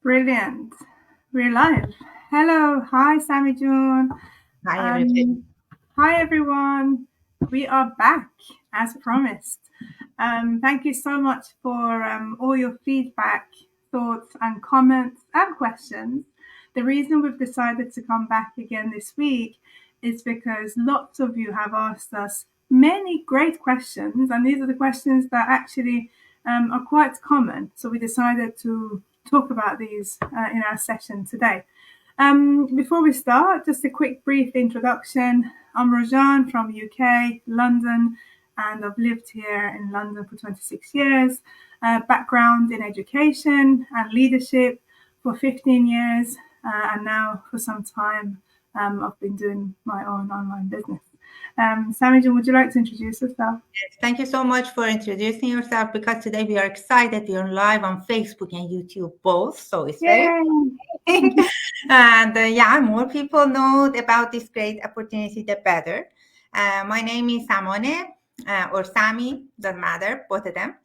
Brilliant. We're live. Hello. Hi, Sami June. Hi, everybody. Um, Hi, everyone. We are back as promised. Thank you so much for all your feedback, thoughts, and comments and questions. The reason we've decided to come back again this week is because lots of you have asked us many great questions, and these are the questions that actually are quite common. So we decided to talk about these in our session today. Before we start, just a quick brief introduction. I'm Rajan from UK, London, and I've lived here in London for 26 years. Background in education and leadership for 15 years, and now for some time I've been doing my own online business. Samijan, would you like to introduce yourself? Thank you so much for introducing yourself because today we are excited. We are live on Facebook and YouTube both, so it's very Yay! exciting. And yeah, more people know about this great opportunity, the better. My name is Samone or Sami, doesn't matter, both of them.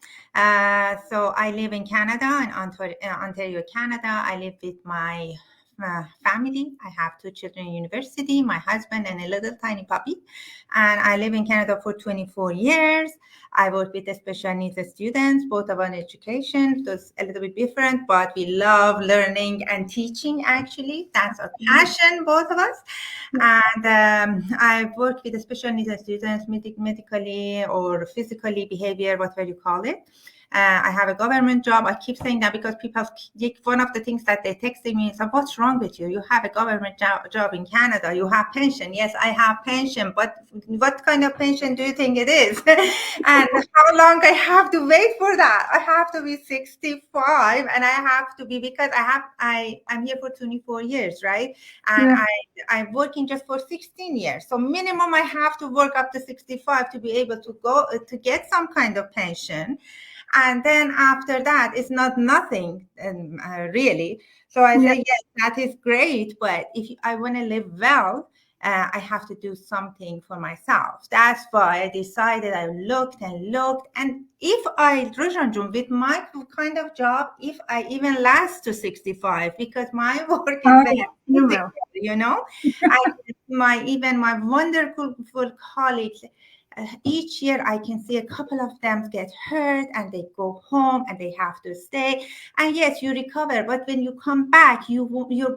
So I live in Canada, in Ontario, Canada. I live with my family. I have 2 children in university, my husband and a little tiny puppy. And I live in Canada for 24 years. I work with the special needs students, both of our education. So it's a little bit different, but we love learning and teaching, actually. That's our passion, both of us. And I work with the special needs students, medically or physically, behavior, whatever you call it. I have a government job. I keep saying that because people, one of the things that they texted me is, what's wrong with you? You have a government job in Canada. You have pension. Yes, I have pension, but what kind of pension do you think it is? And how long I have to wait for that? I have to be 65 and I have to be, because I'm here for 24 years, right? And Yeah, I'm working just for 16 years. So minimum I have to work up to 65 to be able to go to get some kind of pension. And then after that, it's not nothing, really. So I yeah, say, yes, that is great, but if I want to live well, I have to do something for myself. That's why I decided. I looked and looked, and if I, Rojanjun, with my kind of job, if I even last to 65, because my work is oh very yeah, you physical, will. I, even my wonderful colleagues, each year I can see a couple of them get hurt and they go home and they have to stay. And yes, you recover, but when you come back, your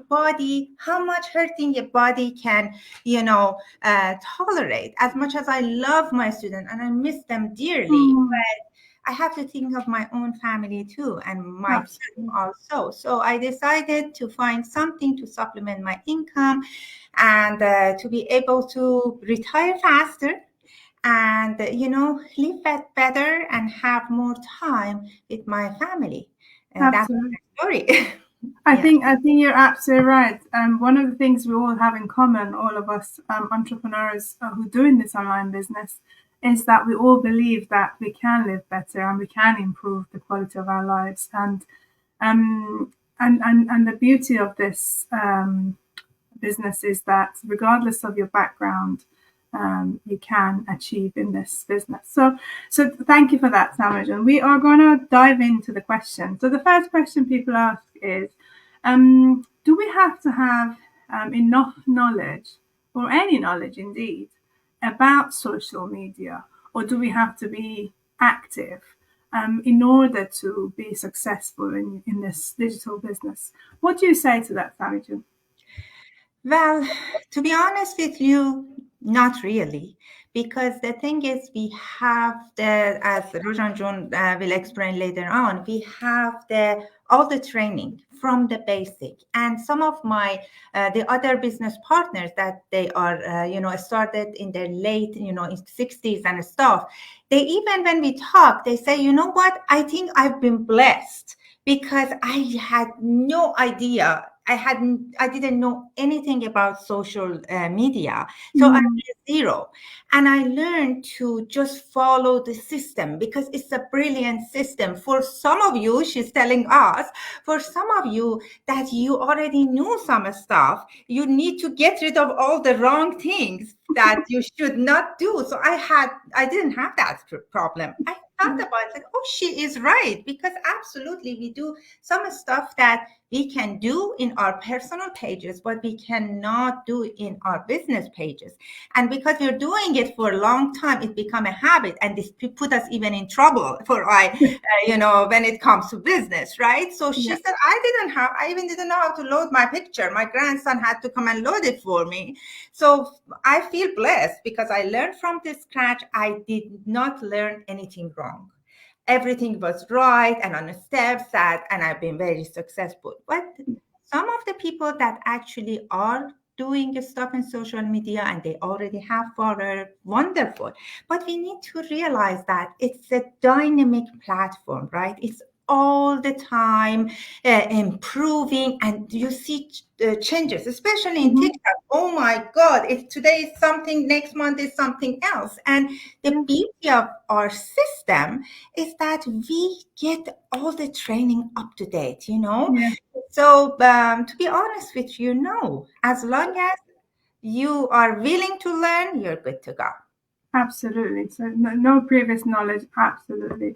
body, how much hurting your body can, tolerate. As much as I love my students and I miss them dearly, Mm, I have to think of my own family too and myself absolutely. also. So I decided to find something to supplement my income and to be able to retire faster and live better and have more time with my family. That's Absolutely. the story. I Yeah. think I think you're absolutely right. One of the things we all have in common, all of us entrepreneurs who doing this online business, is that we all believe that we can live better and we can improve the quality of our lives. Um, and the beauty of this business is that regardless of your background, you can achieve in this business. So thank you for that, Samajan. We are going to dive into the question. So the first question people ask is, do we have to have enough knowledge, or any knowledge indeed, about social media, or do we have to be active in order to be successful in this digital business? What do you say to that, Samajan? Well, to be honest with you, not really. Because the thing is, we have as Rojan John will explain later on, we have all the training from the basic. And some of my the other business partners that they are started in their late in 60s and stuff. They, even when we talk, they say, you know what? I think I've been blessed because I had no idea. I didn't know anything about social media. So I'm Mm, zero. And I learned to just follow the system because it's a brilliant system. For some of you, she's telling us, for some of you that you already knew some stuff, you need to get rid of all the wrong things that you should not do. So I didn't have that problem. I thought about it, like, oh, she is right, because absolutely we do some stuff that we can do in our personal pages, but we cannot do in our business pages. And because we're doing it for a long time, it become a habit, and this put us even in trouble for when it comes to business, right? So she Yeah. said, I even didn't know how to load my picture. My grandson had to come and load it for me. So I feel blessed because I learned from the scratch. I did not learn anything wrong. Everything was right and on the steps and I've been very successful. But some of the people that actually are doing stuff in social media and they already have followers, wonderful. But we need to realize that it's a dynamic platform, right? It's all the time improving, and you see changes, especially in Mm-hmm. TikTok. Oh my God, if today is something, next month is something else. And the Yeah. beauty of our system is that we get all the training up to date, you know? Yeah. So, to be honest with you, no, as long as you are willing to learn, you're good to go. Absolutely. So no previous knowledge. Absolutely.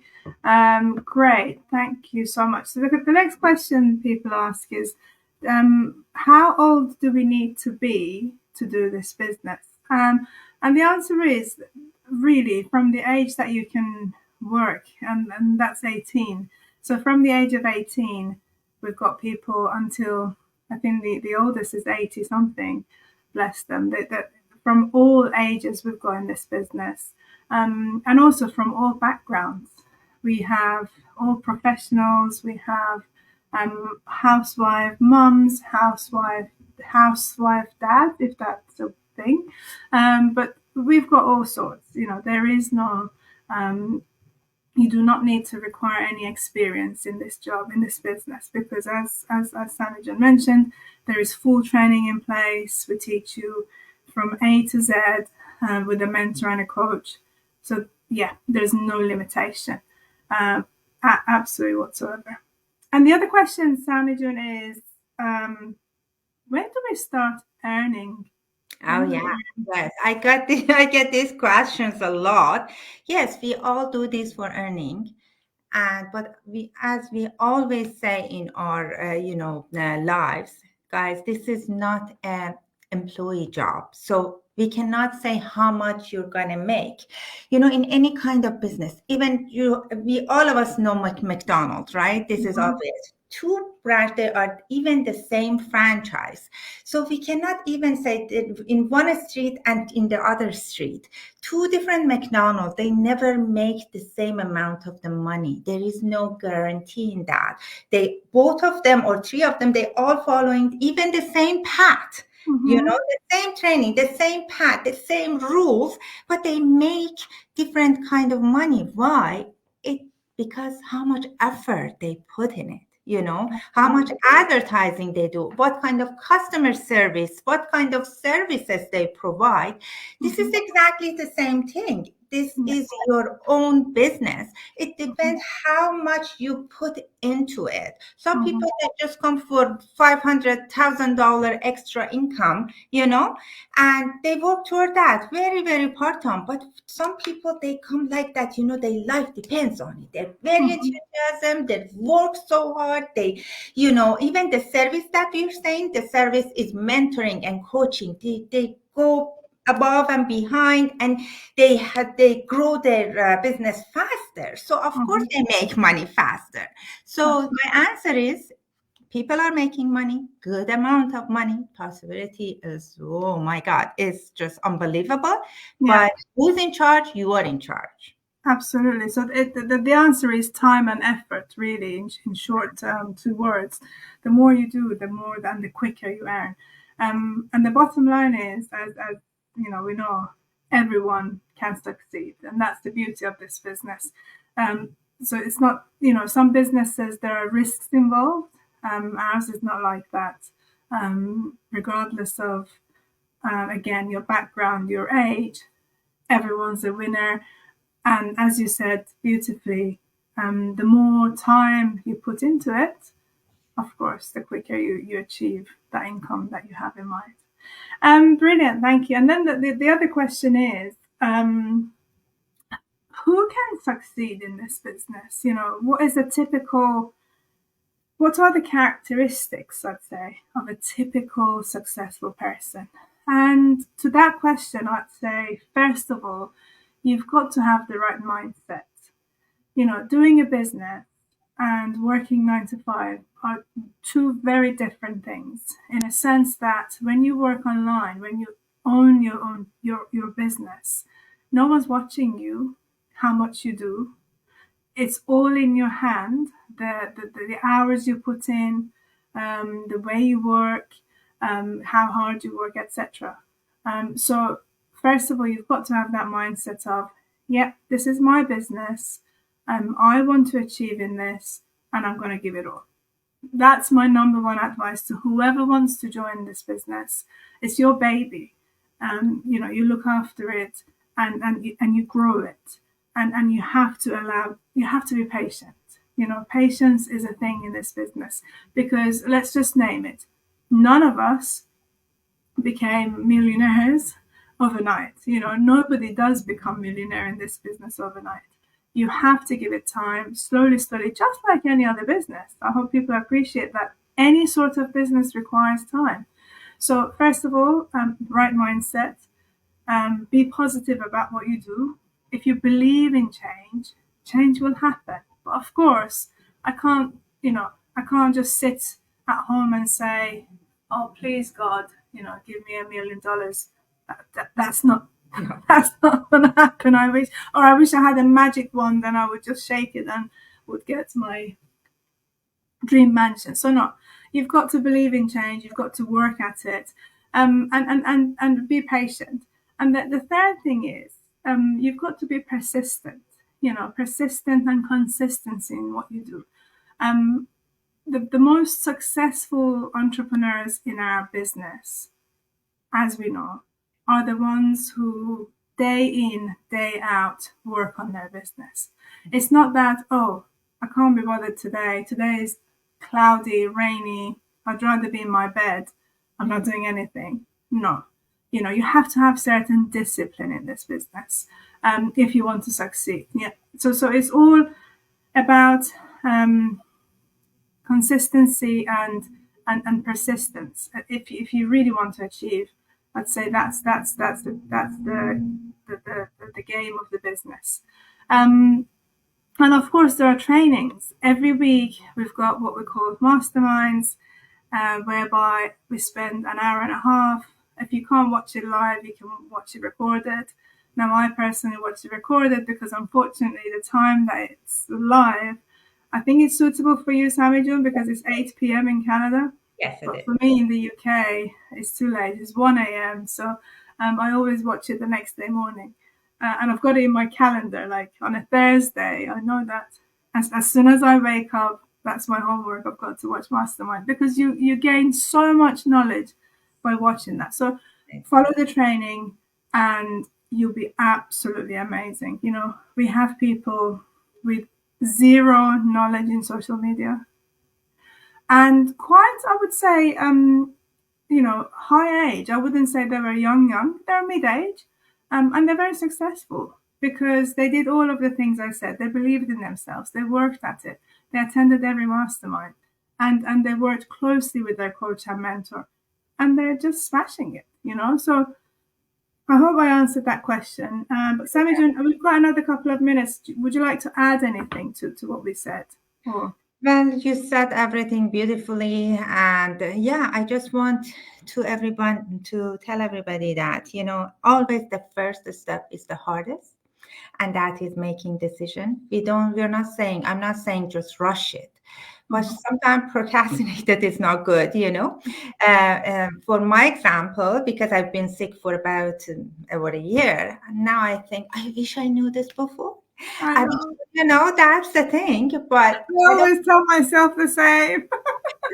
Great. Thank you so much. So the next question people ask is, how old do we need to be to do this business? And the answer is really from the age that you can work, and that's 18. So from the age of 18, we've got people until I think the oldest is 80 something. Bless them. That from all ages we've got in this business, and also from all backgrounds. We have all professionals. We have housewife mums, housewife dad, if that's a thing. But we've got all sorts. There is no. You do not need to require any experience in this job, in this business, because as Sami mentioned, there is full training in place. We teach you from A to Z with a mentor and a coach. So yeah, there's no limitation, absolutely whatsoever. And the other question, Sami, is when do we start earning? Oh When do we yeah, earn? yes. I get these questions a lot. Yes, we all do this for earning. And but as we always say in our lives, guys, this is not an employee job. So we cannot say how much you're gonna make. In any kind of business, even we all of us know McDonald's, right? This is Mm-hmm. obvious. Two brands, they are even the same franchise. So we cannot even say that in one street and in the other street, two different McDonald's, they never make the same amount of the money. There is no guarantee in that. They, both of them or three of them, they all following even the same path. Mm-hmm. The same training, the same path, the same rules, but they make different kind of money. Why? It because how much effort they put in it. How much Absolutely. advertising they do, what kind of customer service, what kind of services they provide. This is Mm-hmm. exactly the same thing. This Yeah. is your own business. It Mm-hmm. depends how much you put into it. Some Mm-hmm. people, they just come for $500,000 extra income, and they work toward that very, very part-time. But some people, they come like that, their life depends on it. They're very Mm-hmm. enthusiasm, they work so hard. Even the service that we're saying, the service is mentoring and coaching. They go above and behind, and they grow their business faster. So of course Mm-hmm. they make money faster. So Absolutely. my answer is, people are making money, good amount of money. Possibility is, oh my God, it's just unbelievable. Yeah. But who's in charge? You are in charge. Absolutely. So the answer is time and effort, really, in short, two words. The more you do, the more and the quicker you earn. And the bottom line is, as we know, everyone can succeed, and that's the beauty of this business. So it's not, some businesses there are risks involved. Ours is not like that. Regardless of again your background, your age, everyone's a winner. And as you said beautifully, the more time you put into it, of course, the quicker you achieve that income that you have in mind. Brilliant, thank you. And then the other question is, um, who can succeed in this business? You know, what are the characteristics, I'd say, of a typical successful person? And to that question, I'd say, first of all, you've got to have the right mindset. You know, doing a business and working 9 to 5 are two very different things in a sense that when you work online, when you own your business, no one's watching you how much you do. It's all in your hand. The hours you put in, the way you work, how hard you work, etc. So first of all, you've got to have that mindset of, yeah, this is my business. I want to achieve in this, and I'm going to give it all. That's my number one advice to whoever wants to join this business. It's your baby. You know, you look after it and you grow it, and you have to be patient. You know, patience is a thing in this business because let's just name it. None of us became millionaires overnight. You know, nobody does become millionaire in this business overnight. You have to give it time, slowly, slowly, just like any other business. I hope people appreciate that any sort of business requires time. So, first of all, right mindset, be positive about what you do. If you believe in change, change will happen. But of course, I can't, I can't just sit at home and say, "Oh, please God, give me $1 million." That's not that's not gonna happen. I wish I had a magic wand and I would just shake it and would get my dream mansion. So no, you've got to believe in change. You've got to work at it, and be patient. And the third thing is, you've got to be persistent. You know, persistent and consistency in what you do. Um, the most successful entrepreneurs in our business, as we know, are the ones who day in, day out work on their business. It's not that, oh, I can't be bothered today. Today is cloudy, rainy. I'd rather be in my bed. I'm not doing anything. No. You know, you have to have certain discipline in this business if you want to succeed. Yeah. So it's all about consistency and persistence. If you really want to achieve, I'd say that's the game of the business. Um, and of course, there are trainings every week. We've got what we call masterminds, whereby we spend an hour and a half. If you can't watch it live, you can watch it recorded. Now, I personally watch it recorded because unfortunately, the time that it's live, I think it's suitable for you, Sami June, because it's 8 p.m. in Canada. Yes, it But is. for me in the UK, it's too late. It's 1 a.m. So I always watch it the next day morning. And I've got it in my calendar, like on a Thursday. I know that as soon as I wake up, that's my homework. I've got to watch Mastermind because you gain so much knowledge by watching that. So follow the training and you'll be absolutely amazing. You know, we have people with zero knowledge in social media and quite, I would say, high age. I wouldn't say they were young. They're mid-age, and they're very successful because they did all of the things I said. They believed in themselves. They worked at it. They attended every mastermind, and they worked closely with their coach and mentor, and they're just smashing it. You know, so I hope I answered that question. But Sami, we've got another couple of minutes. Would you like to add anything to what we said? Or Well, you said everything beautifully, and yeah, I just want to tell everybody that always the first step is the hardest, and that is making decision. I'm not saying just rush it, but sometimes procrastinated is not good. For my example, because I've been sick for about over a year, and now I think I wish I knew this before. I I know. that's the thing, but I always tell myself the same.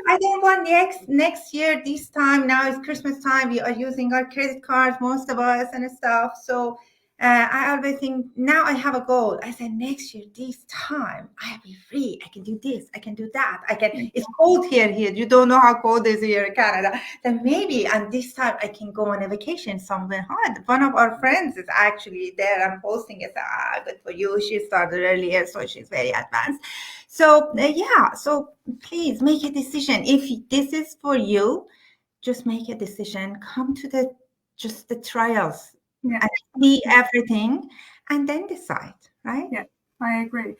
I don't want next year this time. Now it's Christmas time. We are using our credit cards, most of us, and stuff. So I always think now I have a goal. I said next year, this time I'll be free. I can do this. I can do that. I can. It's cold here. You don't know how cold it is here in Canada. Then maybe, and this time I can go on a vacation somewhere hard. One of our friends is actually there and posting it. Good for you. She started earlier, so she's very advanced. So yeah. So please make a decision. If this is for you, just make a decision. Come to the trials. Yeah. And see everything and then decide, right? Yeah, I agree.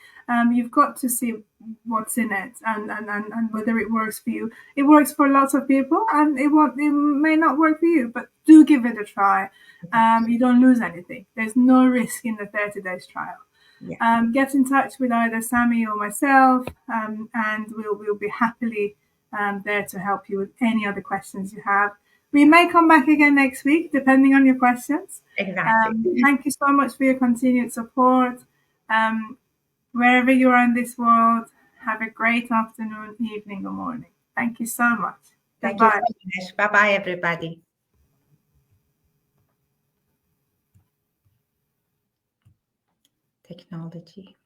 You've got to see what's in it and whether it works for you. It works for lots of people and it may not work for you, but do give it a try. You don't lose anything. There's no risk in the 30 days trial. Yeah. Get in touch with either Sami or myself, and we'll be happily there to help you with any other questions you have. We may come back again next week, depending on your questions. Exactly. Thank you so much for your continued support. Wherever you are in this world, have a great afternoon, evening, or morning. Thank you so much. Thank you Goodbye. so much. Bye-bye, everybody. Technology.